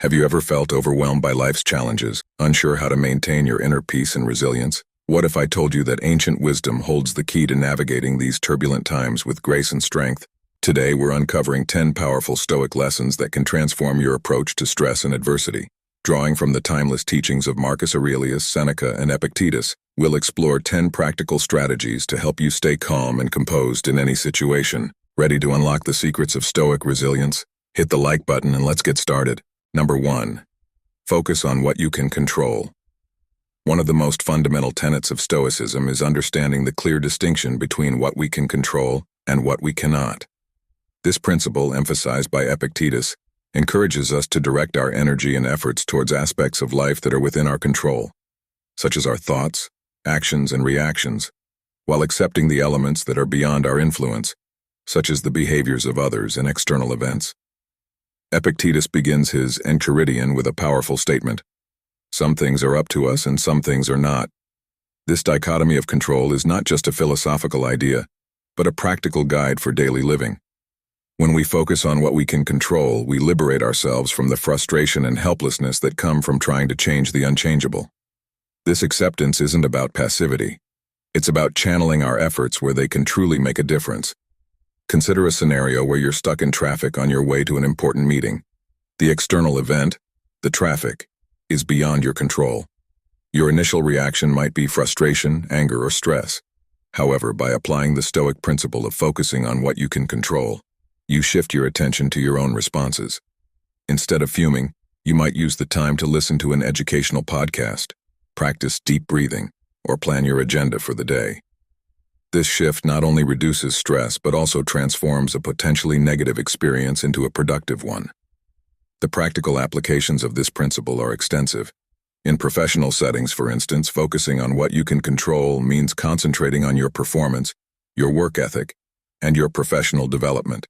Have you ever felt overwhelmed by life's challenges, unsure how to maintain your inner peace and resilience? What if I told you that ancient wisdom holds the key to navigating these turbulent times with grace and strength? Today, we're uncovering 10 powerful Stoic lessons that can transform your approach to stress and adversity. Drawing from the timeless teachings of Marcus Aurelius, Seneca, and Epictetus, we'll explore 10 practical strategies to help you stay calm and composed in any situation. Ready to unlock the secrets of Stoic resilience? Hit the like button and let's get started. Number 1. Focus on what you can control. One of the most fundamental tenets of Stoicism is understanding the clear distinction between what we can control and what we cannot. This principle, emphasized by Epictetus, encourages us to direct our energy and efforts towards aspects of life that are within our control, such as our thoughts, actions, and reactions, while accepting the elements that are beyond our influence, such as the behaviors of others and external events. Epictetus begins his Enchiridion with a powerful statement: some things are up to us and some things are not. This dichotomy of control is not just a philosophical idea, but a practical guide for daily living. When we focus on what we can control, we liberate ourselves from the frustration and helplessness that come from trying to change the unchangeable. This acceptance isn't about passivity. It's about channeling our efforts where they can truly make a difference. Consider a scenario where you're stuck in traffic on your way to an important meeting. The external event, the traffic, is beyond your control. Your initial reaction might be frustration, anger, or stress. However, by applying the Stoic principle of focusing on what you can control, you shift your attention to your own responses. Instead of fuming, you might use the time to listen to an educational podcast, practice deep breathing, or plan your agenda for the day. This shift not only reduces stress but also transforms a potentially negative experience into a productive one. The practical applications of this principle are extensive. In professional settings, for instance, focusing on what you can control means concentrating on your performance, your work ethic, and your professional development,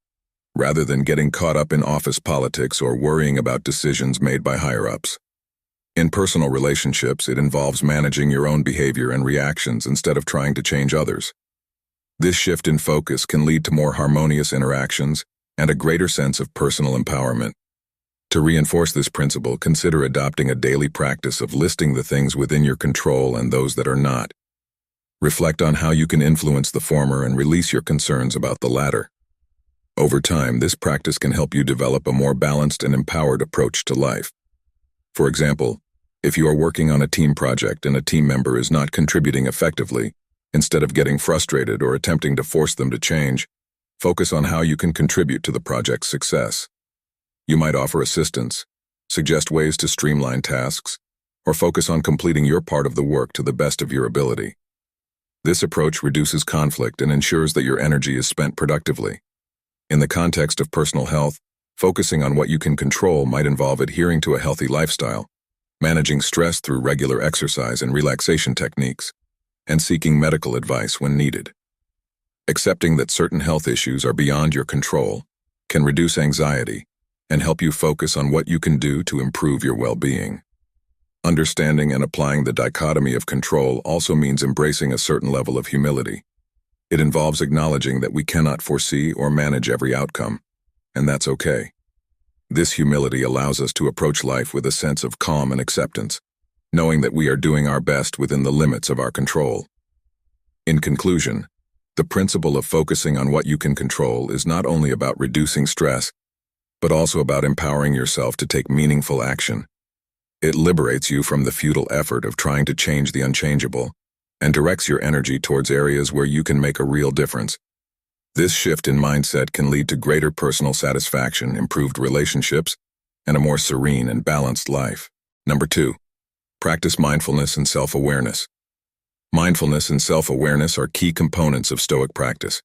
rather than getting caught up in office politics or worrying about decisions made by higher-ups. In personal relationships, it involves managing your own behavior and reactions instead of trying to change others. This shift in focus can lead to more harmonious interactions and a greater sense of personal empowerment. To reinforce this principle, consider adopting a daily practice of listing the things within your control and those that are not. Reflect on how you can influence the former and release your concerns about the latter. Over time, this practice can help you develop a more balanced and empowered approach to life. For example, if you are working on a team project and a team member is not contributing effectively, instead of getting frustrated or attempting to force them to change, focus on how you can contribute to the project's success. You might offer assistance, suggest ways to streamline tasks, or focus on completing your part of the work to the best of your ability. This approach reduces conflict and ensures that your energy is spent productively. In the context of personal health, focusing on what you can control might involve adhering to a healthy lifestyle, managing stress through regular exercise and relaxation techniques, and seeking medical advice when needed. Accepting that certain health issues are beyond your control can reduce anxiety and help you focus on what you can do to improve your well-being. Understanding and applying the dichotomy of control also means embracing a certain level of humility. It involves acknowledging that we cannot foresee or manage every outcome, and that's okay. This humility allows us to approach life with a sense of calm and acceptance, knowing that we are doing our best within the limits of our control. In conclusion, the principle of focusing on what you can control is not only about reducing stress, but also about empowering yourself to take meaningful action. It liberates you from the futile effort of trying to change the unchangeable and directs your energy towards areas where you can make a real difference. This shift in mindset can lead to greater personal satisfaction, improved relationships, and a more serene and balanced life. Number 2. Practice mindfulness and self-awareness. Mindfulness and self-awareness are key components of Stoic practice.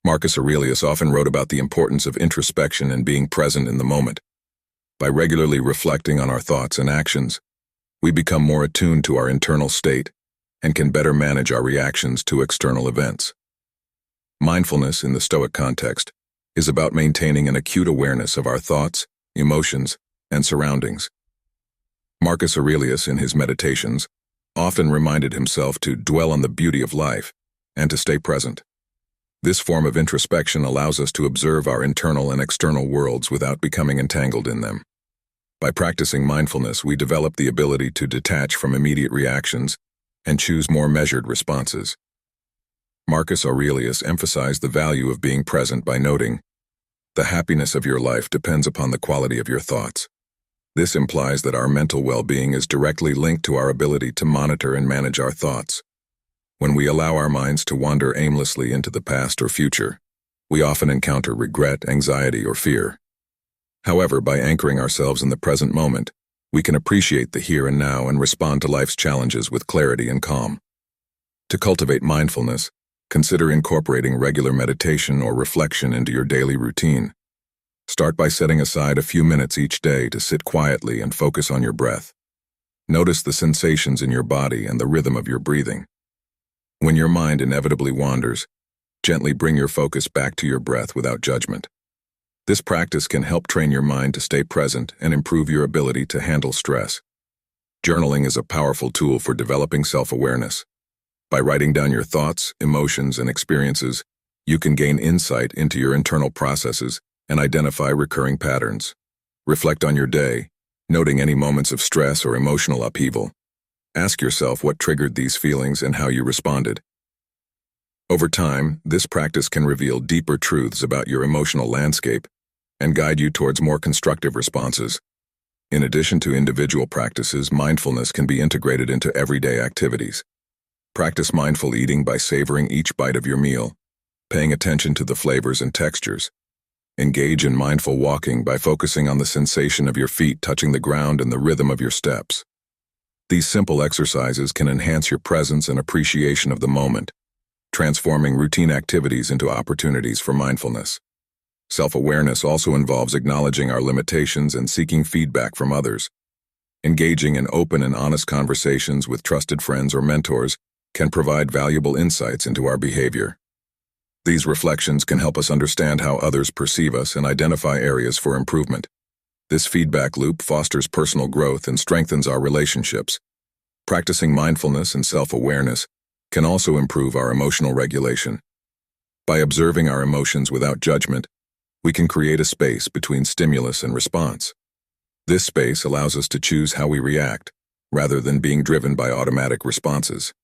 Marcus Aurelius often wrote about the importance of introspection and being present in the moment. By regularly reflecting on our thoughts and actions, we become more attuned to our internal state and can better manage our reactions to external events. Mindfulness, in the Stoic context, is about maintaining an acute awareness of our thoughts, emotions, and surroundings. Marcus Aurelius, in his Meditations, often reminded himself to dwell on the beauty of life and to stay present. This form of introspection allows us to observe our internal and external worlds without becoming entangled in them. By practicing mindfulness, we develop the ability to detach from immediate reactions and choose more measured responses. Marcus Aurelius emphasized the value of being present by noting, "The happiness of your life depends upon the quality of your thoughts." This implies that our mental well-being is directly linked to our ability to monitor and manage our thoughts. When we allow our minds to wander aimlessly into the past or future, we often encounter regret, anxiety, or fear. However, by anchoring ourselves in the present moment, we can appreciate the here and now and respond to life's challenges with clarity and calm. To cultivate mindfulness, consider incorporating regular meditation or reflection into your daily routine. Start by setting aside a few minutes each day to sit quietly and focus on your breath. Notice the sensations in your body and the rhythm of your breathing. When your mind inevitably wanders, gently bring your focus back to your breath without judgment. This practice can help train your mind to stay present and improve your ability to handle stress. Journaling is a powerful tool for developing self-awareness. By writing down your thoughts, emotions, and experiences, you can gain insight into your internal processes and identify recurring patterns. Reflect on your day, noting any moments of stress or emotional upheaval. Ask yourself what triggered these feelings and how you responded. Over time, this practice can reveal deeper truths about your emotional landscape and guide you towards more constructive responses. In addition to individual practices, mindfulness can be integrated into everyday activities. Practice mindful eating by savoring each bite of your meal, paying attention to the flavors and textures. Engage in mindful walking by focusing on the sensation of your feet touching the ground and the rhythm of your steps. These simple exercises can enhance your presence and appreciation of the moment, transforming routine activities into opportunities for mindfulness. Self-awareness also involves acknowledging our limitations and seeking feedback from others. Engaging in open and honest conversations with trusted friends or mentors can provide valuable insights into our behavior. These reflections can help us understand how others perceive us and identify areas for improvement. This feedback loop fosters personal growth and strengthens our relationships. Practicing mindfulness and self-awareness can also improve our emotional regulation. By observing our emotions without judgment, we can create a space between stimulus and response. This space allows us to choose how we react, rather than being driven by automatic responses.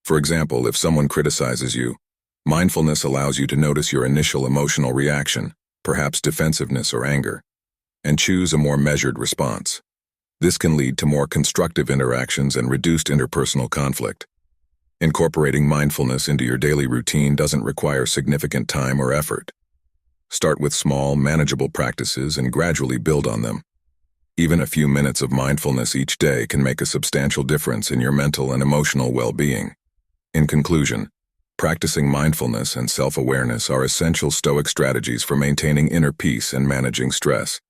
For example, if someone criticizes you, mindfulness allows you to notice your initial emotional reaction, perhaps defensiveness or anger, and choose a more measured response. This can lead to more constructive interactions and reduced interpersonal conflict. Incorporating mindfulness into your daily routine doesn't require significant time or effort. Start with small, manageable practices and gradually build on them. Even a few minutes of mindfulness each day can make a substantial difference in your mental and emotional well-being. In conclusion, practicing mindfulness and self-awareness are essential Stoic strategies for maintaining inner peace and managing stress.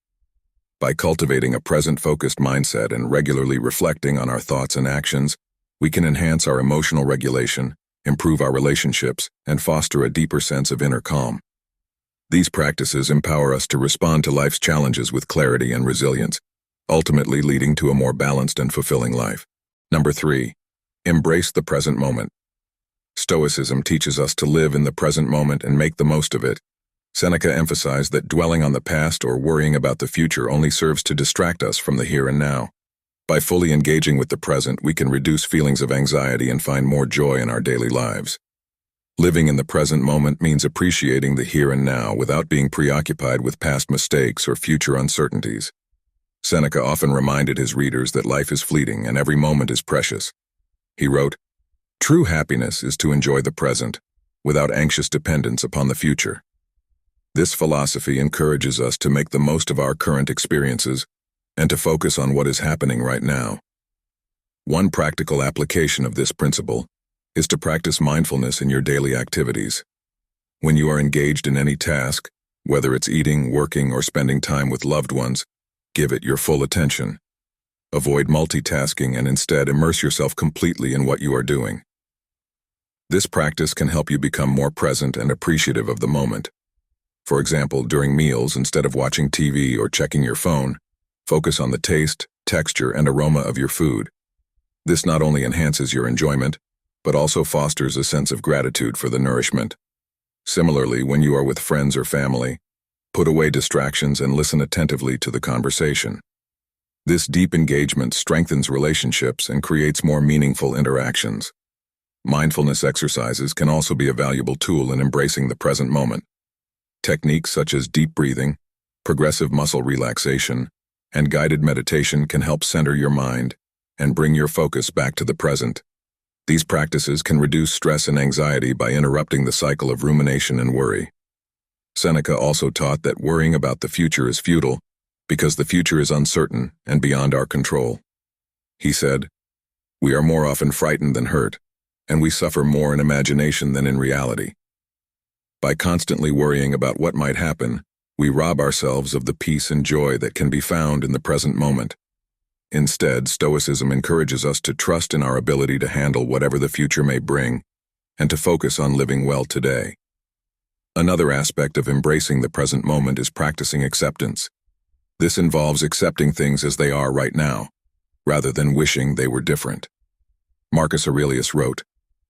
By cultivating a present-focused mindset and regularly reflecting on our thoughts and actions, we can enhance our emotional regulation, improve our relationships, and foster a deeper sense of inner calm. These practices empower us to respond to life's challenges with clarity and resilience, ultimately leading to a more balanced and fulfilling life. Number 3. Embrace the present moment. Stoicism teaches us to live in the present moment and make the most of it. Seneca emphasized that dwelling on the past or worrying about the future only serves to distract us from the here and now. By fully engaging with the present, we can reduce feelings of anxiety and find more joy in our daily lives. Living in the present moment means appreciating the here and now without being preoccupied with past mistakes or future uncertainties. Seneca often reminded his readers that life is fleeting and every moment is precious. He wrote, "True happiness is to enjoy the present, without anxious dependence upon the future." This philosophy encourages us to make the most of our current experiences and to focus on what is happening right now. One practical application of this principle is to practice mindfulness in your daily activities. When you are engaged in any task, whether it's eating, working, or spending time with loved ones, give it your full attention. Avoid multitasking and instead immerse yourself completely in what you are doing. This practice can help you become more present and appreciative of the moment. For example, during meals, instead of watching TV or checking your phone, focus on the taste, texture, and aroma of your food. This not only enhances your enjoyment, but also fosters a sense of gratitude for the nourishment. Similarly, when you are with friends or family, put away distractions and listen attentively to the conversation. This deep engagement strengthens relationships and creates more meaningful interactions. Mindfulness exercises can also be a valuable tool in embracing the present moment. Techniques such as deep breathing, progressive muscle relaxation, and guided meditation can help center your mind and bring your focus back to the present. These practices can reduce stress and anxiety by interrupting the cycle of rumination and worry. Seneca also taught that worrying about the future is futile because the future is uncertain and beyond our control. He said, "We are more often frightened than hurt, and we suffer more in imagination than in reality." By constantly worrying about what might happen, we rob ourselves of the peace and joy that can be found in the present moment. Instead, Stoicism encourages us to trust in our ability to handle whatever the future may bring, and to focus on living well today. Another aspect of embracing the present moment is practicing acceptance. This involves accepting things as they are right now, rather than wishing they were different. Marcus Aurelius wrote,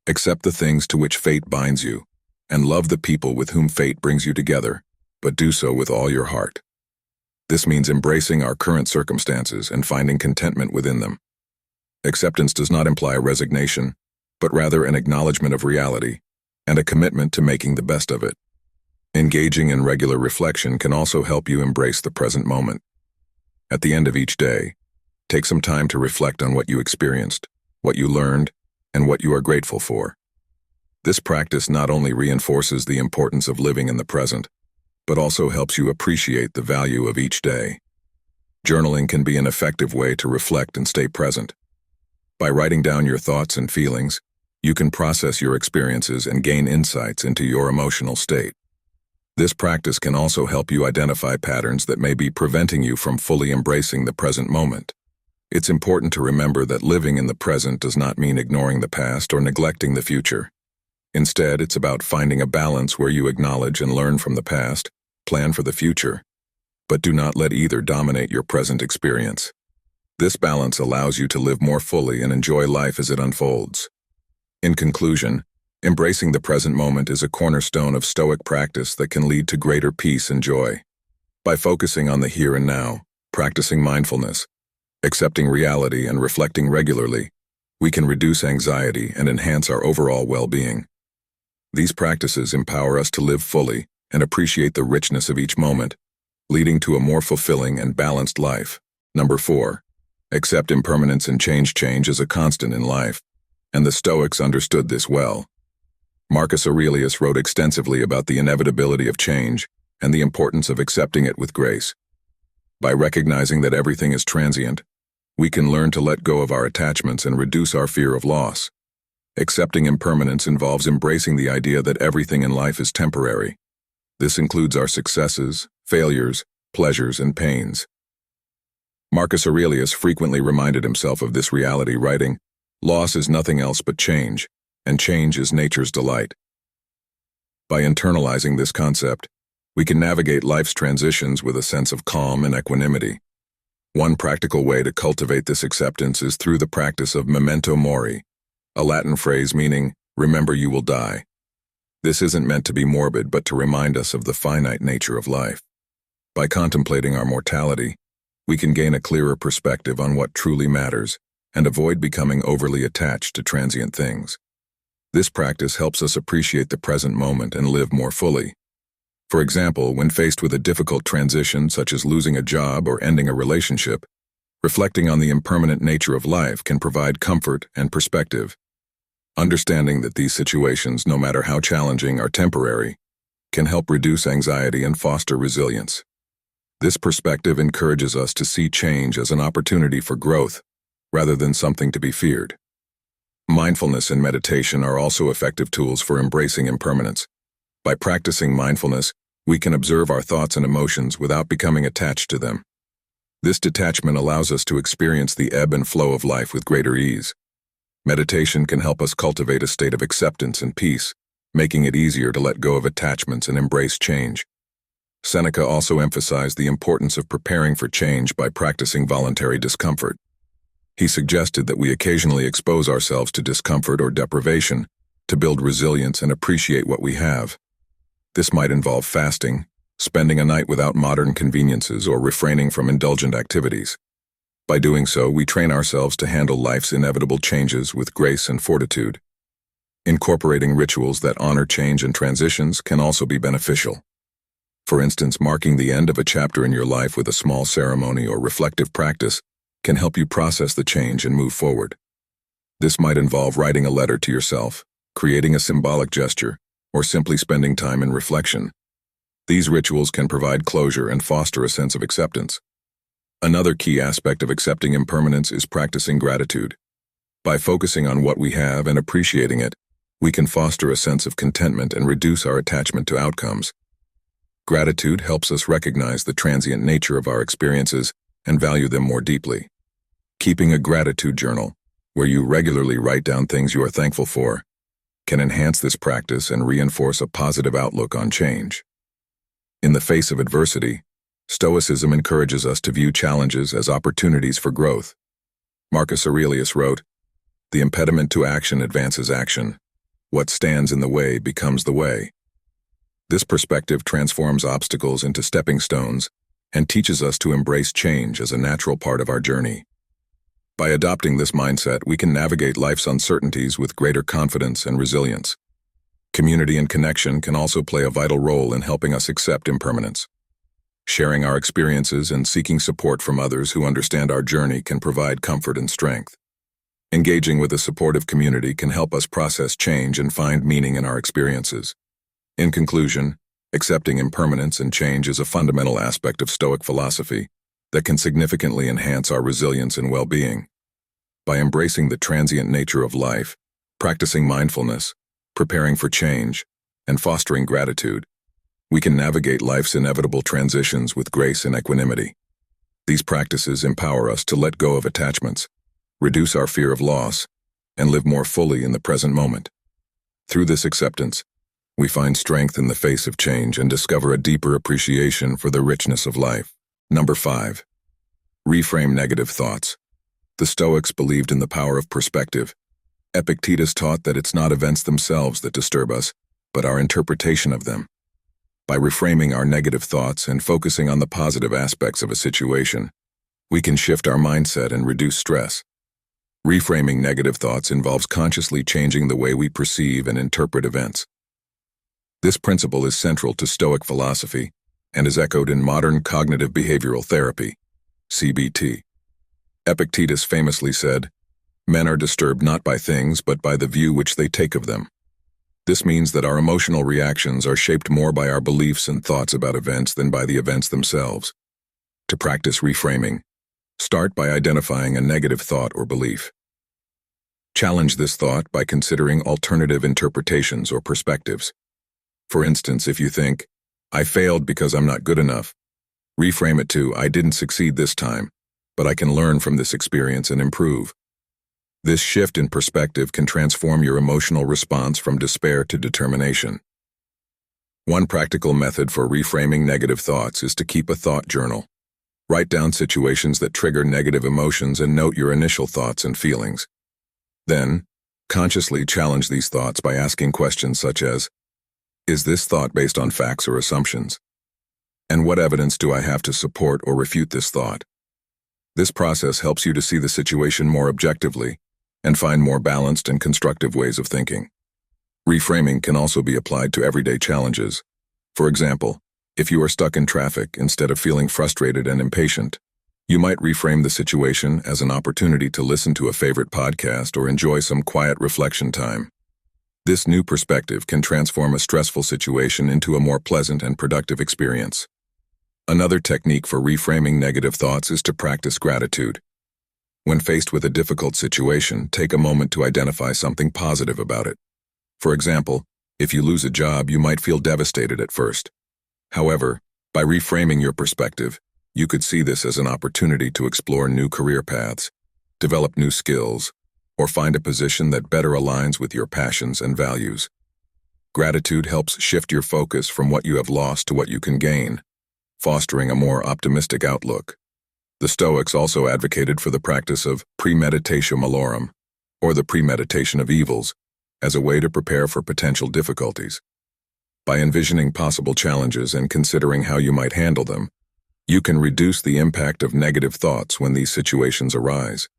"Accept the things to which fate binds you, and love the people with whom fate brings you together, but do so with all your heart." This means embracing our current circumstances and finding contentment within them. Acceptance does not imply a resignation, but rather an acknowledgement of reality and a commitment to making the best of it. Engaging in regular reflection can also help you embrace the present moment. At the end of each day, take some time to reflect on what you experienced, what you learned, and what you are grateful for. This practice not only reinforces the importance of living in the present, but also helps you appreciate the value of each day. Journaling can be an effective way to reflect and stay present. By writing down your thoughts and feelings, you can process your experiences and gain insights into your emotional state. This practice can also help you identify patterns that may be preventing you from fully embracing the present moment. It's important to remember that living in the present does not mean ignoring the past or neglecting the future. Instead, it's about finding a balance where you acknowledge and learn from the past, plan for the future, but do not let either dominate your present experience. This balance allows you to live more fully and enjoy life as it unfolds. In conclusion, embracing the present moment is a cornerstone of Stoic practice that can lead to greater peace and joy. By focusing on the here and now, practicing mindfulness, accepting reality, and reflecting regularly, we can reduce anxiety and enhance our overall well-being. These practices empower us to live fully and appreciate the richness of each moment, leading to a more fulfilling and balanced life. Number 4. Accept impermanence and change. Change is a constant in life, and the Stoics understood this well. Marcus Aurelius wrote extensively about the inevitability of change and the importance of accepting it with grace. By recognizing that everything is transient, we can learn to let go of our attachments and reduce our fear of loss. Accepting impermanence involves embracing the idea that everything in life is temporary. This includes our successes, failures, pleasures, and pains. Marcus Aurelius frequently reminded himself of this reality, writing, "Loss is nothing else but change, and change is nature's delight." By internalizing this concept, we can navigate life's transitions with a sense of calm and equanimity. One practical way to cultivate this acceptance is through the practice of memento mori, a Latin phrase meaning, "remember you will die." This isn't meant to be morbid, but to remind us of the finite nature of life. By contemplating our mortality, we can gain a clearer perspective on what truly matters and avoid becoming overly attached to transient things. This practice helps us appreciate the present moment and live more fully. For example, when faced with a difficult transition such as losing a job or ending a relationship, reflecting on the impermanent nature of life can provide comfort and perspective. Understanding that these situations, no matter how challenging, are temporary, can help reduce anxiety and foster resilience. This perspective encourages us to see change as an opportunity for growth, rather than something to be feared. Mindfulness and meditation are also effective tools for embracing impermanence. By practicing mindfulness, we can observe our thoughts and emotions without becoming attached to them. This detachment allows us to experience the ebb and flow of life with greater ease. Meditation can help us cultivate a state of acceptance and peace, making it easier to let go of attachments and embrace change. Seneca also emphasized the importance of preparing for change by practicing voluntary discomfort. He suggested that we occasionally expose ourselves to discomfort or deprivation to build resilience and appreciate what we have. This might involve fasting, spending a night without modern conveniences, or refraining from indulgent activities. By doing so, we train ourselves to handle life's inevitable changes with grace and fortitude. Incorporating rituals that honor change and transitions can also be beneficial. For instance, marking the end of a chapter in your life with a small ceremony or reflective practice can help you process the change and move forward. This might involve writing a letter to yourself, creating a symbolic gesture, or simply spending time in reflection. These rituals can provide closure and foster a sense of acceptance. Another key aspect of accepting impermanence is practicing gratitude. By focusing on what we have and appreciating it, we can foster a sense of contentment and reduce our attachment to outcomes. Gratitude helps us recognize the transient nature of our experiences and value them more deeply. Keeping a gratitude journal, where you regularly write down things you are thankful for, can enhance this practice and reinforce a positive outlook on change. In the face of adversity, Stoicism encourages us to view challenges as opportunities for growth. Marcus Aurelius wrote, "The impediment to action advances action. What stands in the way becomes the way." This perspective transforms obstacles into stepping stones and teaches us to embrace change as a natural part of our journey. By adopting this mindset, we can navigate life's uncertainties with greater confidence and resilience. Community and connection can also play a vital role in helping us accept impermanence. Sharing our experiences and seeking support from others who understand our journey can provide comfort and strength. Engaging with a supportive community can help us process change and find meaning in our experiences. In conclusion, accepting impermanence and change is a fundamental aspect of Stoic philosophy that can significantly enhance our resilience and well-being. By embracing the transient nature of life, practicing mindfulness, preparing for change, and fostering gratitude, we can navigate life's inevitable transitions with grace and equanimity. These practices empower us to let go of attachments, reduce our fear of loss, and live more fully in the present moment. Through this acceptance, we find strength in the face of change and discover a deeper appreciation for the richness of life. Number 5. Reframe negative thoughts. The Stoics believed in the power of perspective. Epictetus taught that it's not events themselves that disturb us, but our interpretation of them. By reframing our negative thoughts and focusing on the positive aspects of a situation, we can shift our mindset and reduce stress. Reframing negative thoughts involves consciously changing the way we perceive and interpret events. This principle is central to Stoic philosophy and is echoed in modern cognitive behavioral therapy, CBT. Epictetus famously said, "Men are disturbed not by things but by the view which they take of them." This means that our emotional reactions are shaped more by our beliefs and thoughts about events than by the events themselves. To practice reframing, start by identifying a negative thought or belief. Challenge this thought by considering alternative interpretations or perspectives. For instance, if you think, "I failed because I'm not good enough," reframe it to, "I didn't succeed this time, but I can learn from this experience and improve." This shift in perspective can transform your emotional response from despair to determination. One practical method for reframing negative thoughts is to keep a thought journal. Write down situations that trigger negative emotions and note your initial thoughts and feelings. Then, consciously challenge these thoughts by asking questions such as, "Is this thought based on facts or assumptions? And what evidence do I have to support or refute this thought?" This process helps you to see the situation more objectively and find more balanced and constructive ways of thinking. Reframing can also be applied to everyday challenges. For example, if you are stuck in traffic, instead of feeling frustrated and impatient, you might reframe the situation as an opportunity to listen to a favorite podcast or enjoy some quiet reflection time. This new perspective can transform a stressful situation into a more pleasant and productive experience. Another technique for reframing negative thoughts is to practice gratitude. When faced with a difficult situation, take a moment to identify something positive about it. For example, if you lose a job, you might feel devastated at first. However, by reframing your perspective, you could see this as an opportunity to explore new career paths, develop new skills, or find a position that better aligns with your passions and values. Gratitude helps shift your focus from what you have lost to what you can gain, fostering a more optimistic outlook. The Stoics also advocated for the practice of premeditatio malorum, or the premeditation of evils, as a way to prepare for potential difficulties. By envisioning possible challenges and considering how you might handle them, You can reduce the impact of negative thoughts when these situations arise.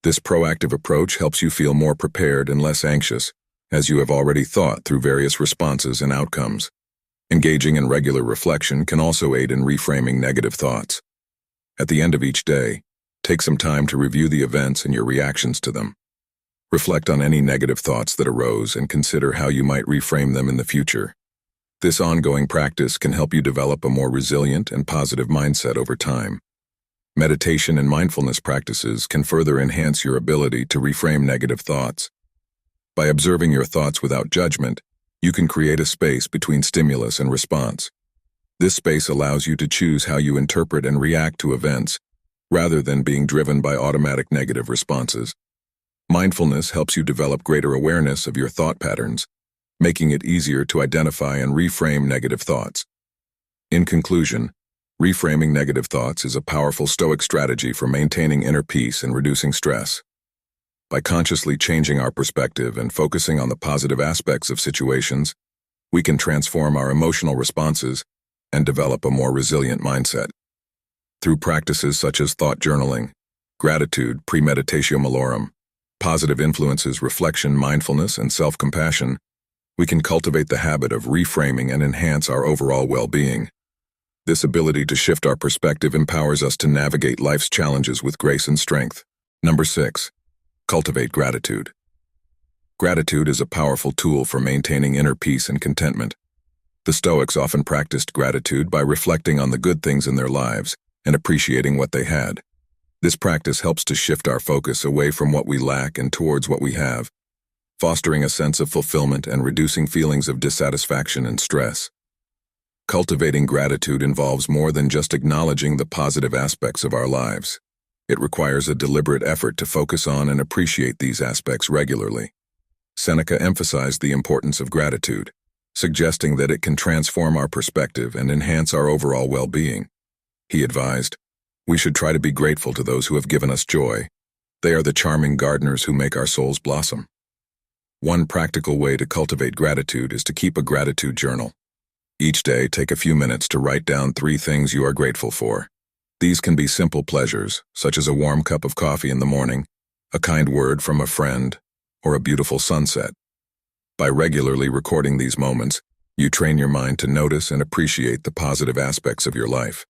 This proactive approach helps you feel more prepared and less anxious, as you have already thought through various responses and outcomes. Engaging in regular reflection can also aid in reframing negative thoughts. At the end of each day, take some time to review the events and your reactions to them. Reflect on any negative thoughts that arose and consider how you might reframe them in the future. This ongoing practice can help you develop a more resilient and positive mindset over time. Meditation and mindfulness practices can further enhance your ability to reframe negative thoughts. By observing your thoughts without judgment, you can create a space between stimulus and response. This space allows you to choose how you interpret and react to events, rather than being driven by automatic negative responses. Mindfulness helps you develop greater awareness of your thought patterns, making it easier to identify and reframe negative thoughts. In conclusion, reframing negative thoughts is a powerful Stoic strategy for maintaining inner peace and reducing stress. By consciously changing our perspective and focusing on the positive aspects of situations, we can transform our emotional responses and develop a more resilient mindset. Through practices such as thought journaling, gratitude, premeditatio malorum, positive influences, reflection, mindfulness, and self-compassion, we can cultivate the habit of reframing and enhance our overall well-being. This ability to shift our perspective empowers us to navigate life's challenges with grace and strength. Number 6. Cultivate gratitude. Gratitude is a powerful tool for maintaining inner peace and contentment. The Stoics often practiced gratitude by reflecting on the good things in their lives and appreciating what they had. This practice helps to shift our focus away from what we lack and towards what we have, fostering a sense of fulfillment and reducing feelings of dissatisfaction and stress. Cultivating gratitude involves more than just acknowledging the positive aspects of our lives. It requires a deliberate effort to focus on and appreciate these aspects regularly. Seneca emphasized the importance of gratitude, suggesting that it can transform our perspective and enhance our overall well-being. He advised, "We should try to be grateful to those who have given us joy. They are the charming gardeners who make our souls blossom." One practical way to cultivate gratitude is to keep a gratitude journal. Each day, take a few minutes to write down 3 things you are grateful for. These can be simple pleasures, such as a warm cup of coffee in the morning, a kind word from a friend, or a beautiful sunset. By regularly recording these moments, you train your mind to notice and appreciate the positive aspects of your life.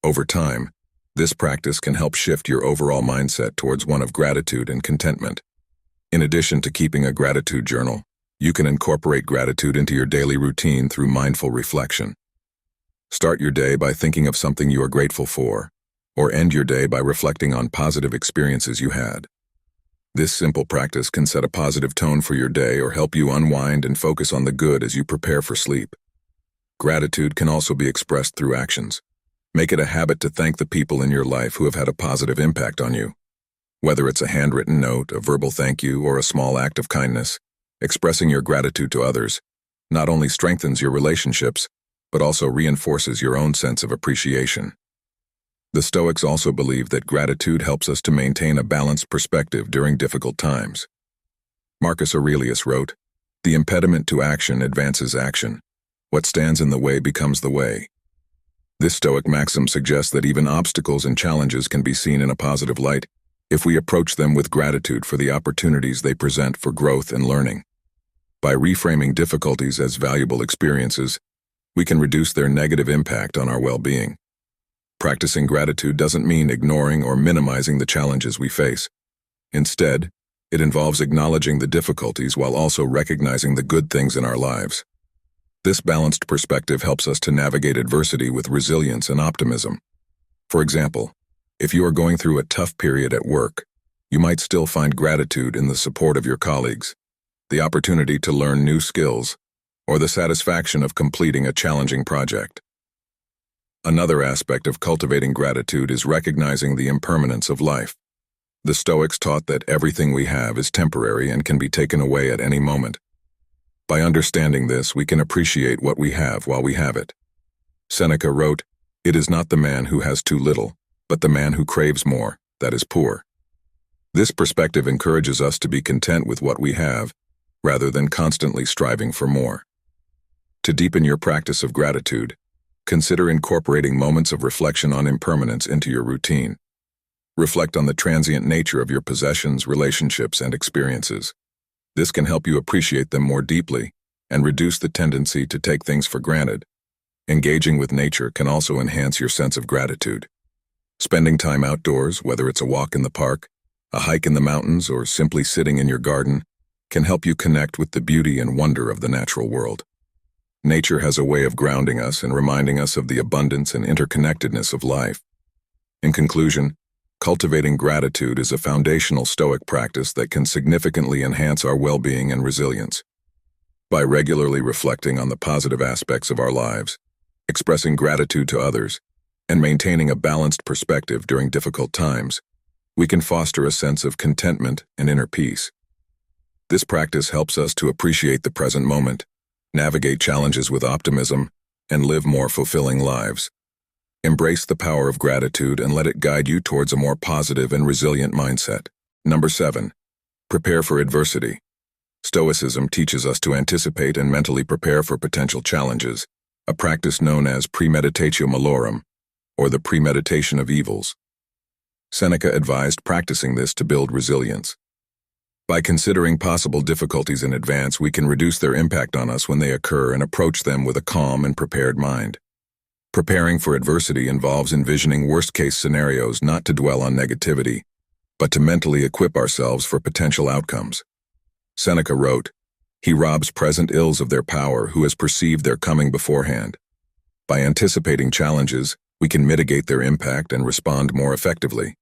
Over time, this practice can help shift your overall mindset towards one of gratitude and contentment. In addition to keeping a gratitude journal, you can incorporate gratitude into your daily routine through mindful reflection. Start your day by thinking of something you are grateful for, or end your day by reflecting on positive experiences you had. This simple practice can set a positive tone for your day or help you unwind and focus on the good as you prepare for sleep. Gratitude can also be expressed through actions. Make it a habit to thank the people in your life who have had a positive impact on you. Whether it's a handwritten note, a verbal thank you, or a small act of kindness, expressing your gratitude to others not only strengthens your relationships, but also reinforces your own sense of appreciation. The Stoics also believe that gratitude helps us to maintain a balanced perspective during difficult times. Marcus Aurelius wrote, "The impediment to action advances action. What stands in the way becomes the way." This Stoic maxim suggests that even obstacles and challenges can be seen in a positive light if we approach them with gratitude for the opportunities they present for growth and learning. By reframing difficulties as valuable experiences, we can reduce their negative impact on our well-being. Practicing gratitude doesn't mean ignoring or minimizing the challenges we face. Instead, it involves acknowledging the difficulties while also recognizing the good things in our lives. This balanced perspective helps us to navigate adversity with resilience and optimism. For example, if you are going through a tough period at work, you might still find gratitude in the support of your colleagues, the opportunity to learn new skills, or the satisfaction of completing a challenging project. Another aspect of cultivating gratitude is recognizing the impermanence of life. The Stoics taught that everything we have is temporary and can be taken away at any moment. By understanding this, we can appreciate what we have while we have it. Seneca wrote, "It is not the man who has too little, but the man who craves more, that is poor." This perspective encourages us to be content with what we have, rather than constantly striving for more. To deepen your practice of gratitude, Consider incorporating moments of reflection on impermanence into your routine. Reflect on the transient nature of your possessions, relationships, and experiences. This can help you appreciate them more deeply and reduce the tendency to take things for granted. Engaging with nature can also enhance your sense of gratitude. Spending time outdoors, whether it's a walk in the park, a hike in the mountains, or simply sitting in your garden, can help you connect with the beauty and wonder of the natural world. Nature has a way of grounding us and reminding us of the abundance and interconnectedness of life. In conclusion, cultivating gratitude is a foundational Stoic practice that can significantly enhance our well-being and resilience. By regularly reflecting on the positive aspects of our lives, expressing gratitude to others, and maintaining a balanced perspective during difficult times, we can foster a sense of contentment and inner peace. This practice helps us to appreciate the present moment, navigate challenges with optimism, and live more fulfilling lives. Embrace the power of gratitude and let it guide you towards a more positive and resilient mindset. Number 7. Prepare for adversity. Stoicism teaches us to anticipate and mentally prepare for potential challenges, a practice known as premeditatio malorum, or the premeditation of evils. Seneca advised practicing this to build resilience. By considering possible difficulties in advance, we can reduce their impact on us when they occur and approach them with a calm and prepared mind. Preparing for adversity involves envisioning worst-case scenarios, not to dwell on negativity, but to mentally equip ourselves for potential outcomes. Seneca wrote, "He robs present ills of their power who has perceived their coming beforehand." By anticipating challenges, we can mitigate their impact and respond more effectively.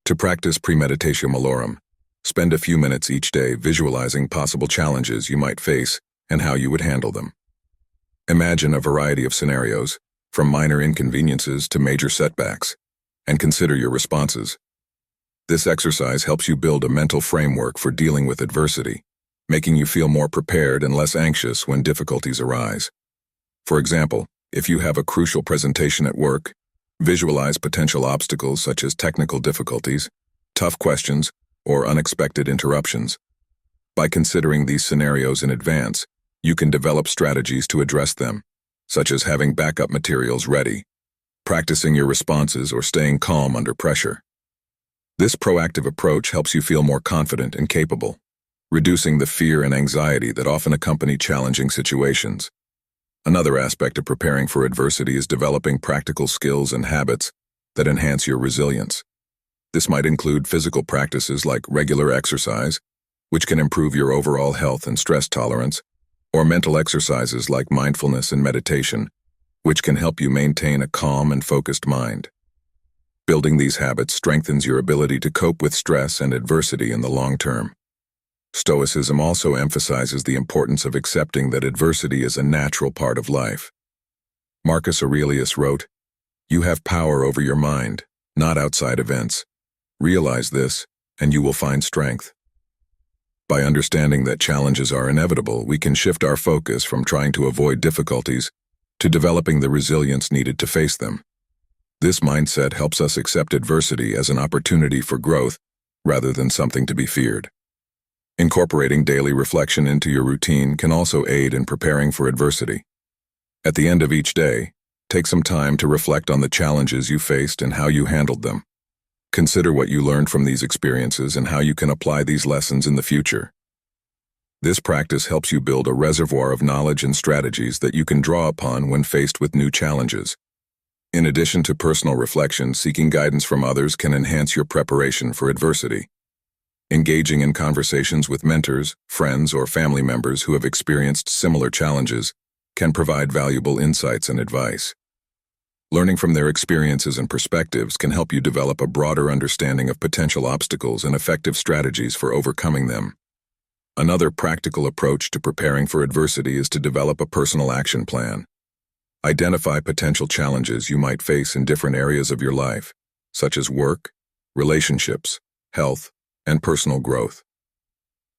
To practice premeditatio malorum, spend a few minutes each day visualizing possible challenges you might face and how you would handle them. Imagine a variety of scenarios, from minor inconveniences to major setbacks, and consider your responses. This exercise helps you build a mental framework for dealing with adversity, making you feel more prepared and less anxious when difficulties arise. For example, if you have a crucial presentation at work, visualize potential obstacles such as technical difficulties, tough questions, or unexpected interruptions. By considering these scenarios in advance, you can develop strategies to address them, such as having backup materials ready, practicing your responses, or staying calm under pressure. This proactive approach helps you feel more confident and capable, reducing the fear and anxiety that often accompany challenging situations. Another aspect of preparing for adversity is developing practical skills and habits that enhance your resilience. This might include physical practices like regular exercise, which can improve your overall health and stress tolerance, or mental exercises like mindfulness and meditation, which can help you maintain a calm and focused mind. Building these habits strengthens your ability to cope with stress and adversity in the long term. Stoicism also emphasizes the importance of accepting that adversity is a natural part of life. Marcus Aurelius wrote, "You have power over your mind, not outside events. Realize this, and you will find strength." By understanding that challenges are inevitable, we can shift our focus from trying to avoid difficulties to developing the resilience needed to face them. This mindset helps us accept adversity as an opportunity for growth rather than something to be feared. Incorporating daily reflection into your routine can also aid in preparing for adversity. At the end of each day, take some time to reflect on the challenges you faced and how you handled them. Consider what you learned from these experiences and how you can apply these lessons in the future. This practice helps you build a reservoir of knowledge and strategies that you can draw upon when faced with new challenges. In addition to personal reflection, seeking guidance from others can enhance your preparation for adversity. Engaging in conversations with mentors, friends, or family members who have experienced similar challenges can provide valuable insights and advice. Learning from their experiences and perspectives can help you develop a broader understanding of potential obstacles and effective strategies for overcoming them. Another practical approach to preparing for adversity is to develop a personal action plan. Identify potential challenges you might face in different areas of your life, such as work, relationships, health, and personal growth.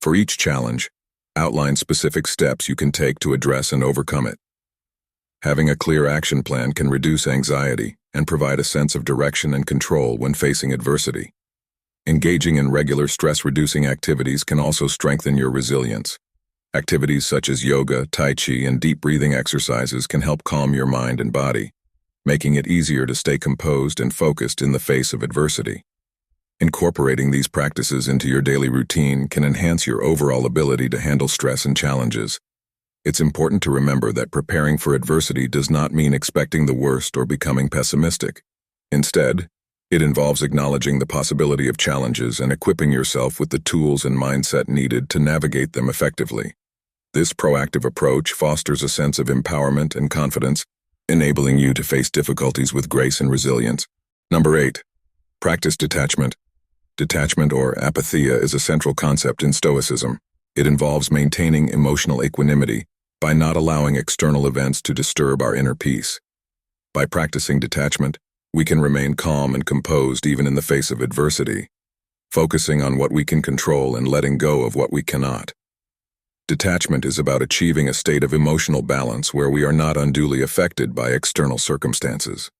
For each challenge, outline specific steps you can take to address and overcome it. Having a clear action plan can reduce anxiety and provide a sense of direction and control when facing adversity. Engaging in regular stress-reducing activities can also strengthen your resilience. Activities such as yoga, tai chi, and deep breathing exercises can help calm your mind and body, making it easier to stay composed and focused in the face of adversity. Incorporating these practices into your daily routine can enhance your overall ability to handle stress and challenges. It's important to remember that preparing for adversity does not mean expecting the worst or becoming pessimistic. Instead, it involves acknowledging the possibility of challenges and equipping yourself with the tools and mindset needed to navigate them effectively. This proactive approach fosters a sense of empowerment and confidence, enabling you to face difficulties with grace and resilience. Number 8. Practice detachment. Detachment, or apatheia, is a central concept in Stoicism. It involves maintaining emotional equanimity by not allowing external events to disturb our inner peace. By practicing detachment, we can remain calm and composed even in the face of adversity, focusing on what we can control and letting go of what we cannot. Detachment is about achieving a state of emotional balance where we are not unduly affected by external circumstances.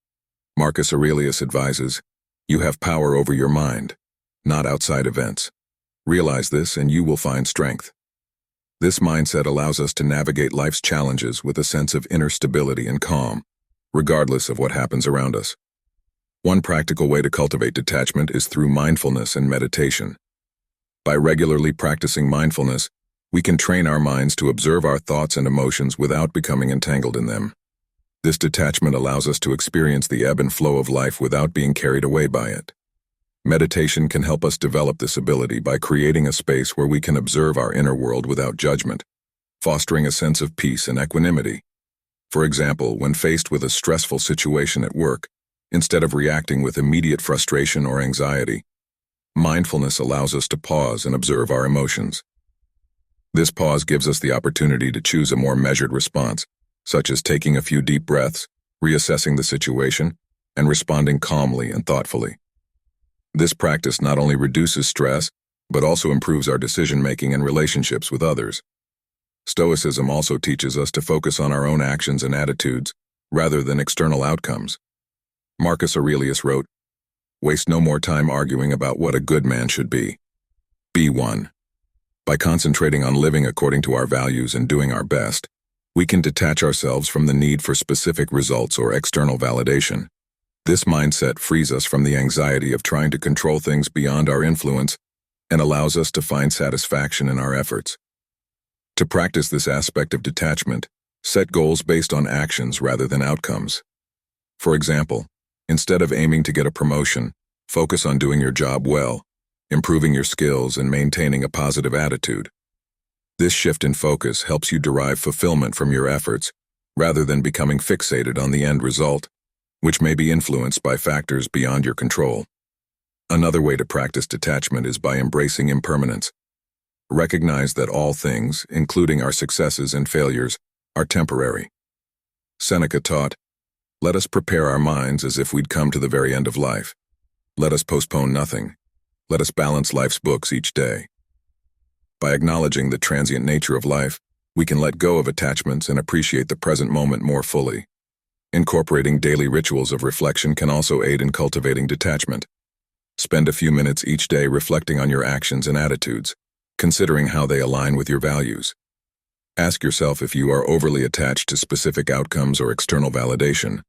Marcus Aurelius advises, "You have power over your mind, not outside events. Realize this and you will find strength." This mindset allows us to navigate life's challenges with a sense of inner stability and calm, regardless of what happens around us. One practical way to cultivate detachment is through mindfulness and meditation. By regularly practicing mindfulness, we can train our minds to observe our thoughts and emotions without becoming entangled in them. This detachment allows us to experience the ebb and flow of life without being carried away by it. Meditation can help us develop this ability by creating a space where we can observe our inner world without judgment, fostering a sense of peace and equanimity. For example, when faced with a stressful situation at work, instead of reacting with immediate frustration or anxiety, mindfulness allows us to pause and observe our emotions. This pause gives us the opportunity to choose a more measured response, such as taking a few deep breaths, reassessing the situation, and responding calmly and thoughtfully. This practice not only reduces stress, but also improves our decision-making and relationships with others. Stoicism also teaches us to focus on our own actions and attitudes, rather than external outcomes. Marcus Aurelius wrote, "Waste no more time arguing about what a good man should be. Be one." By concentrating on living according to our values and doing our best, we can detach ourselves from the need for specific results or external validation. This mindset frees us from the anxiety of trying to control things beyond our influence and allows us to find satisfaction in our efforts. To practice this aspect of detachment, set goals based on actions rather than outcomes. For example, instead of aiming to get a promotion, focus on doing your job well, improving your skills, and maintaining a positive attitude. This shift in focus helps you derive fulfillment from your efforts, rather than becoming fixated on the end result, which may be influenced by factors beyond your control. Another way to practice detachment is by embracing impermanence. Recognize that all things, including our successes and failures, are temporary. Seneca taught, "Let us prepare our minds as if we'd come to the very end of life. Let us postpone nothing. Let us balance life's books each day." By acknowledging the transient nature of life, we can let go of attachments and appreciate the present moment more fully. Incorporating daily rituals of reflection can also aid in cultivating detachment. Spend a few minutes each day reflecting on your actions and attitudes, considering how they align with your values. Ask yourself if you are overly attached to specific outcomes or external validation.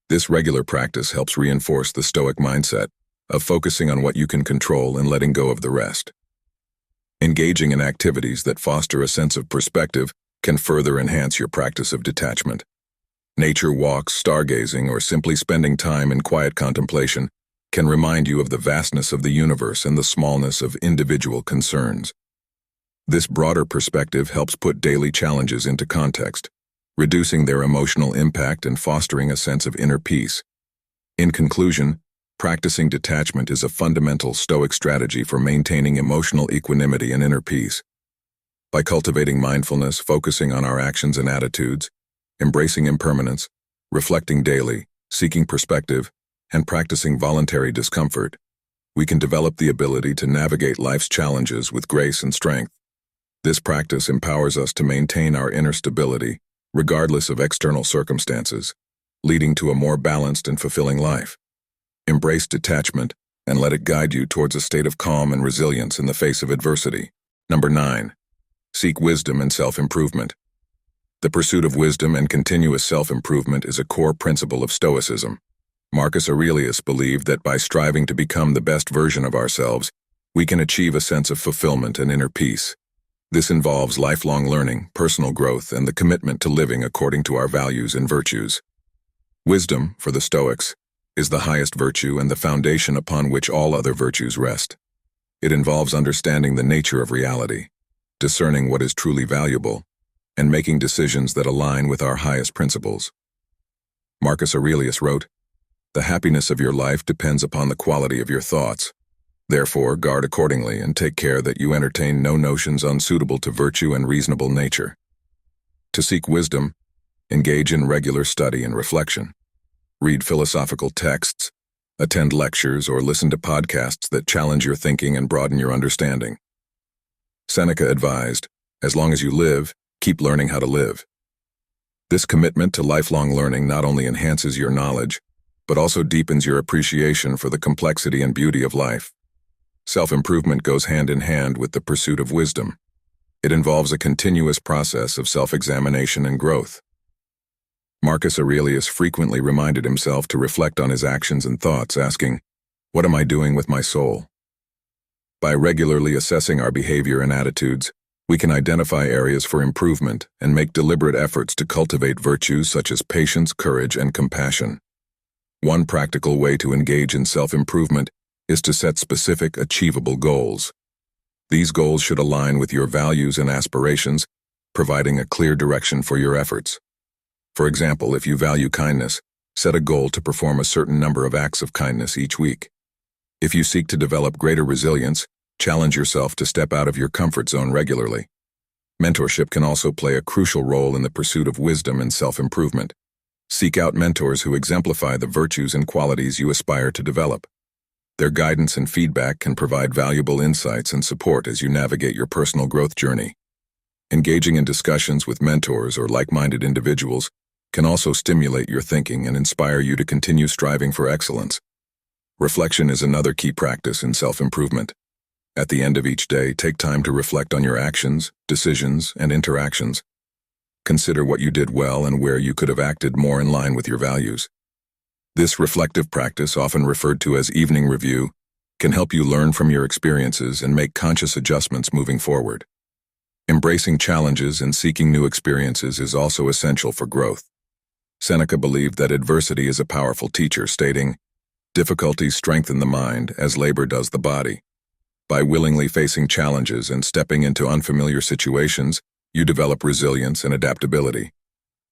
This regular practice helps reinforce the Stoic mindset of focusing on what you can control and letting go of the rest. Engaging in activities that foster a sense of perspective can further enhance your practice of detachment. Nature walks, stargazing, or simply spending time in quiet contemplation can remind you of the vastness of the universe and the smallness of individual concerns. This broader perspective helps put daily challenges into context, reducing their emotional impact and fostering a sense of inner peace. In conclusion, practicing detachment is a fundamental Stoic strategy for maintaining emotional equanimity and inner peace. By cultivating mindfulness, focusing on our actions and attitudes, embracing impermanence, reflecting daily, seeking perspective, and practicing voluntary discomfort, we can develop the ability to navigate life's challenges with grace and strength. This practice empowers us to maintain our inner stability, regardless of external circumstances, leading to a more balanced and fulfilling life. Embrace detachment and let it guide you towards a state of calm and resilience in the face of adversity. Number 9. Seek wisdom and self-improvement. The pursuit of wisdom and continuous self-improvement is a core principle of Stoicism. Marcus Aurelius believed that by striving to become the best version of ourselves, we can achieve a sense of fulfillment and inner peace. This involves lifelong learning, personal growth, and the commitment to living according to our values and virtues. Wisdom, for the Stoics, is the highest virtue and the foundation upon which all other virtues rest. It involves understanding the nature of reality, discerning what is truly valuable, and making decisions that align with our highest principles. Marcus Aurelius wrote, "The happiness of your life depends upon the quality of your thoughts. Therefore, guard accordingly and take care that you entertain no notions unsuitable to virtue and reasonable nature." To seek wisdom, engage in regular study and reflection. Read philosophical texts, attend lectures, or listen to podcasts that challenge your thinking and broaden your understanding. Seneca advised, "As long as you live, keep learning how to live." This commitment to lifelong learning not only enhances your knowledge, but also deepens your appreciation for the complexity and beauty of life. Self-improvement goes hand in hand with the pursuit of wisdom. It involves a continuous process of self-examination and growth. Marcus Aurelius frequently reminded himself to reflect on his actions and thoughts, asking, "What am I doing with my soul?" By regularly assessing our behavior and attitudes, we can identify areas for improvement and make deliberate efforts to cultivate virtues such as patience, courage, and compassion. One practical way to engage in self-improvement is to set specific, achievable goals. These goals should align with your values and aspirations, providing a clear direction for your efforts. For example, if you value kindness, set a goal to perform a certain number of acts of kindness each week. If you seek to develop greater resilience, challenge yourself to step out of your comfort zone regularly. Mentorship can also play a crucial role in the pursuit of wisdom and self-improvement. Seek out mentors who exemplify the virtues and qualities you aspire to develop. Their guidance and feedback can provide valuable insights and support as you navigate your personal growth journey. Engaging in discussions with mentors or like-minded individuals can also stimulate your thinking and inspire you to continue striving for excellence. Reflection is another key practice in self-improvement. At the end of each day, take time to reflect on your actions, decisions, and interactions. Consider what you did well and where you could have acted more in line with your values. This reflective practice, often referred to as evening review, can help you learn from your experiences and make conscious adjustments moving forward. Embracing challenges and seeking new experiences is also essential for growth. Seneca believed that adversity is a powerful teacher, stating, "Difficulties strengthen the mind as labor does the body." By willingly facing challenges and stepping into unfamiliar situations, you develop resilience and adaptability.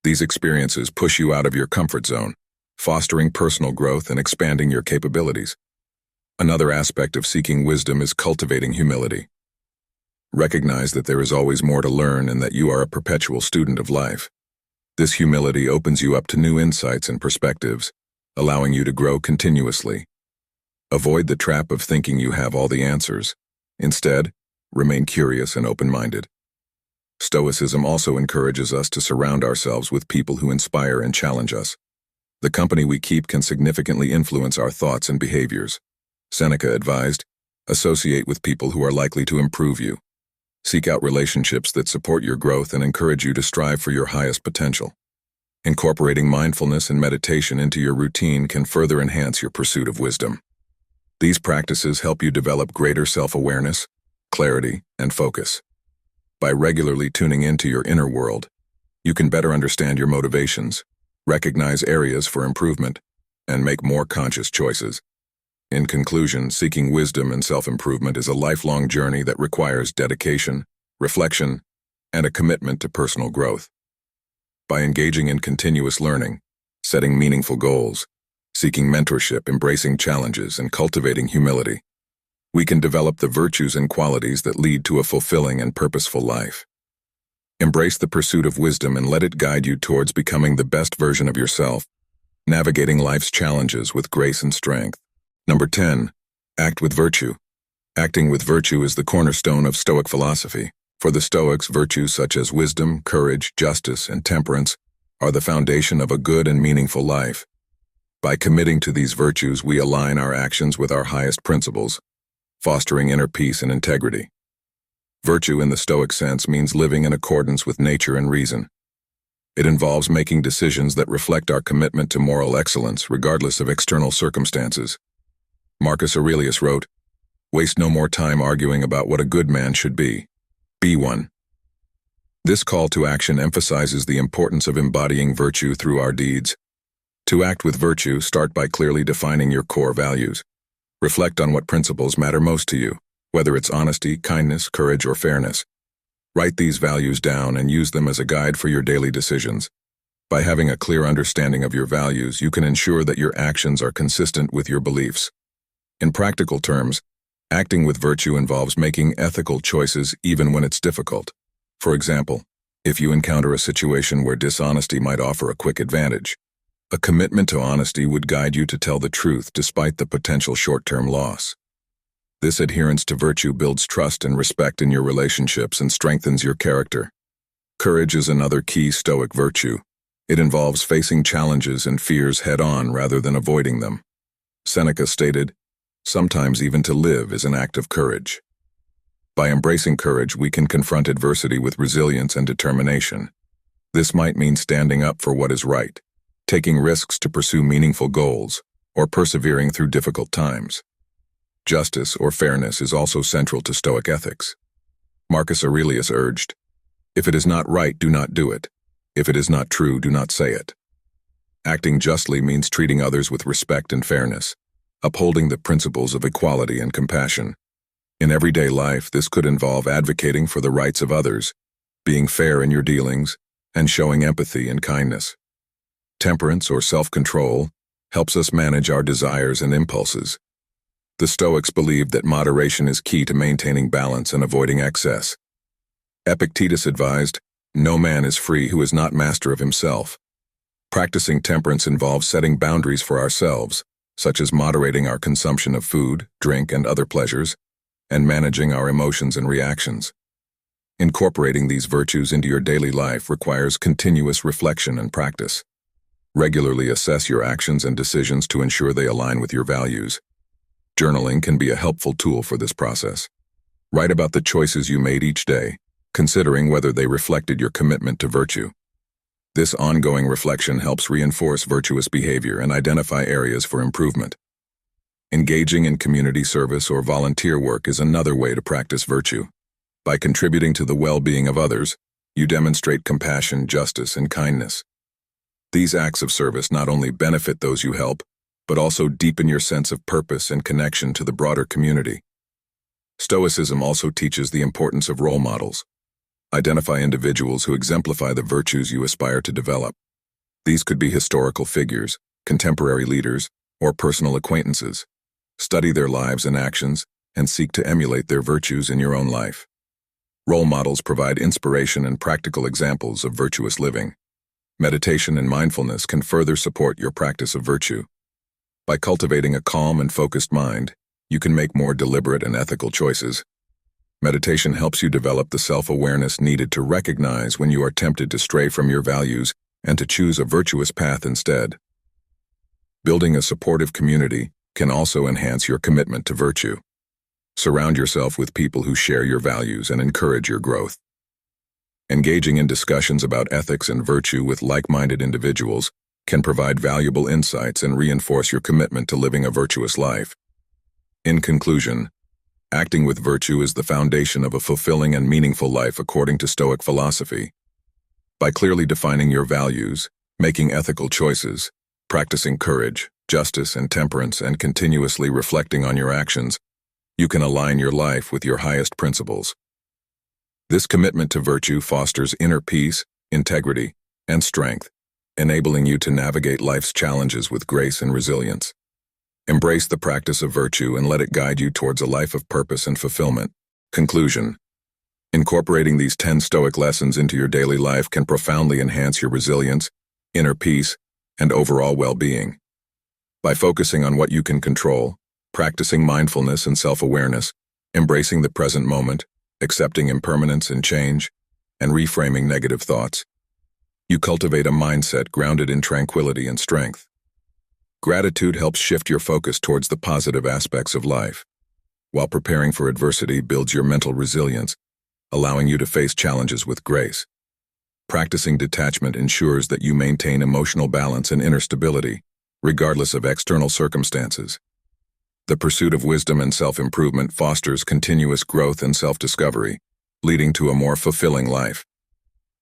These experiences push you out of your comfort zone, fostering personal growth and expanding your capabilities. Another aspect of seeking wisdom is cultivating humility. Recognize that there is always more to learn and that you are a perpetual student of life. This humility opens you up to new insights and perspectives, allowing you to grow continuously. Avoid the trap of thinking you have all the answers. Instead, remain curious and open-minded. Stoicism also encourages us to surround ourselves with people who inspire and challenge us. The company we keep can significantly influence our thoughts and behaviors. Seneca advised, "Associate with people who are likely to improve you. Seek out relationships that support your growth and encourage you to strive for your highest potential." Incorporating mindfulness and meditation into your routine can further enhance your pursuit of wisdom. These practices help you develop greater self-awareness, clarity, and focus. By regularly tuning into your inner world, you can better understand your motivations, recognize areas for improvement, and make more conscious choices. In conclusion, seeking wisdom and self-improvement is a lifelong journey that requires dedication, reflection, and a commitment to personal growth. By engaging in continuous learning, setting meaningful goals, seeking mentorship, embracing challenges, and cultivating humility, we can develop the virtues and qualities that lead to a fulfilling and purposeful life. Embrace the pursuit of wisdom and let it guide you towards becoming the best version of yourself, navigating life's challenges with grace and strength. Number 10. Act with virtue. Acting with virtue is the cornerstone of Stoic philosophy. For the Stoics, virtues such as wisdom, courage, justice, and temperance are the foundation of a good and meaningful life. By committing to these virtues, we align our actions with our highest principles, fostering inner peace and integrity. Virtue in the Stoic sense means living in accordance with nature and reason. It involves making decisions that reflect our commitment to moral excellence regardless of external circumstances. Marcus Aurelius wrote, "Waste no more time arguing about what a good man should be. Be one." This call to action emphasizes the importance of embodying virtue through our deeds. To act with virtue, start by clearly defining your core values. Reflect on what principles matter most to you, whether it's honesty, kindness, courage, or fairness. Write these values down and use them as a guide for your daily decisions. By having a clear understanding of your values, you can ensure that your actions are consistent with your beliefs. In practical terms, acting with virtue involves making ethical choices even when it's difficult. For example, if you encounter a situation where dishonesty might offer a quick advantage, a commitment to honesty would guide you to tell the truth despite the potential short-term loss. This adherence to virtue builds trust and respect in your relationships and strengthens your character. Courage is another key Stoic virtue. It involves facing challenges and fears head-on rather than avoiding them. Seneca stated, "Sometimes even to live is an act of courage." By embracing courage, we can confront adversity with resilience and determination. This might mean standing up for what is right, taking risks to pursue meaningful goals, or persevering through difficult times. Justice or fairness is also central to Stoic ethics. Marcus Aurelius urged, "If it is not right, do not do it. If it is not true, do not say it." Acting justly means treating others with respect and fairness, upholding the principles of equality and compassion. In everyday life, this could involve advocating for the rights of others, being fair in your dealings, and showing empathy and kindness. Temperance or self-control helps us manage our desires and impulses. The Stoics believed that moderation is key to maintaining balance and avoiding excess. Epictetus advised, "No man is free who is not master of himself." Practicing temperance involves setting boundaries for ourselves, such as moderating our consumption of food, drink, and other pleasures, and managing our emotions and reactions. Incorporating these virtues into your daily life requires continuous reflection and practice. Regularly assess your actions and decisions to ensure they align with your values. Journaling can be a helpful tool for this process. Write about the choices you made each day, considering whether they reflected your commitment to virtue. This ongoing reflection helps reinforce virtuous behavior and identify areas for improvement. Engaging in community service or volunteer work is another way to practice virtue. By contributing to the well-being of others, you demonstrate compassion, justice, and kindness. These acts of service not only benefit those you help, but also deepen your sense of purpose and connection to the broader community. Stoicism also teaches the importance of role models. Identify individuals who exemplify the virtues you aspire to develop. These could be historical figures, contemporary leaders, or personal acquaintances. Study their lives and actions, and seek to emulate their virtues in your own life. Role models provide inspiration and practical examples of virtuous living. Meditation and mindfulness can further support your practice of virtue. By cultivating a calm and focused mind, you can make more deliberate and ethical choices. Meditation helps you develop the self-awareness needed to recognize when you are tempted to stray from your values and to choose a virtuous path instead. Building a supportive community can also enhance your commitment to virtue. Surround yourself with people who share your values and encourage your growth. Engaging in discussions about ethics and virtue with like-minded individuals can provide valuable insights and reinforce your commitment to living a virtuous life. In conclusion, acting with virtue is the foundation of a fulfilling and meaningful life according to Stoic philosophy. By clearly defining your values, making ethical choices, practicing courage, justice, and temperance, and continuously reflecting on your actions, you can align your life with your highest principles. This commitment to virtue fosters inner peace, integrity, and strength, enabling you to navigate life's challenges with grace and resilience. Embrace the practice of virtue and let it guide you towards a life of purpose and fulfillment. Conclusion. Incorporating these 10 Stoic lessons into your daily life can profoundly enhance your resilience, inner peace, and overall well-being. By focusing on what you can control, practicing mindfulness and self-awareness, embracing the present moment, accepting impermanence and change, and reframing negative thoughts, you cultivate a mindset grounded in tranquility and strength. Gratitude helps shift your focus towards the positive aspects of life, while preparing for adversity builds your mental resilience, allowing you to face challenges with grace. Practicing detachment ensures that you maintain emotional balance and inner stability, regardless of external circumstances. The pursuit of wisdom and self-improvement fosters continuous growth and self-discovery, leading to a more fulfilling life.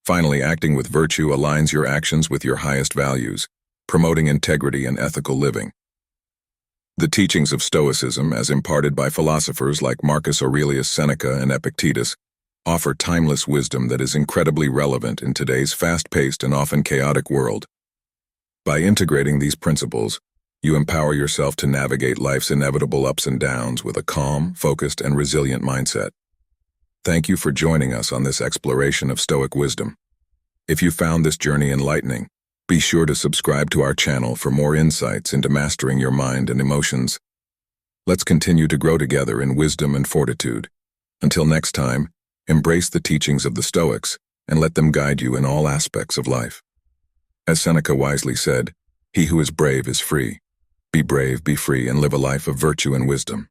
Finally, acting with virtue aligns your actions with your highest values, promoting integrity and ethical living. The teachings of Stoicism, as imparted by philosophers like Marcus Aurelius Seneca and Epictetus, offer timeless wisdom that is incredibly relevant in today's fast-paced and often chaotic world. By integrating these principles, you empower yourself to navigate life's inevitable ups and downs with a calm, focused, and resilient mindset. Thank you for joining us on this exploration of Stoic wisdom. If you found this journey enlightening, be sure to subscribe to our channel for more insights into mastering your mind and emotions. Let's continue to grow together in wisdom and fortitude. Until next time, embrace the teachings of the Stoics and let them guide you in all aspects of life. As Seneca wisely said, "He who is brave is free. Be brave, be free, and live a life of virtue and wisdom."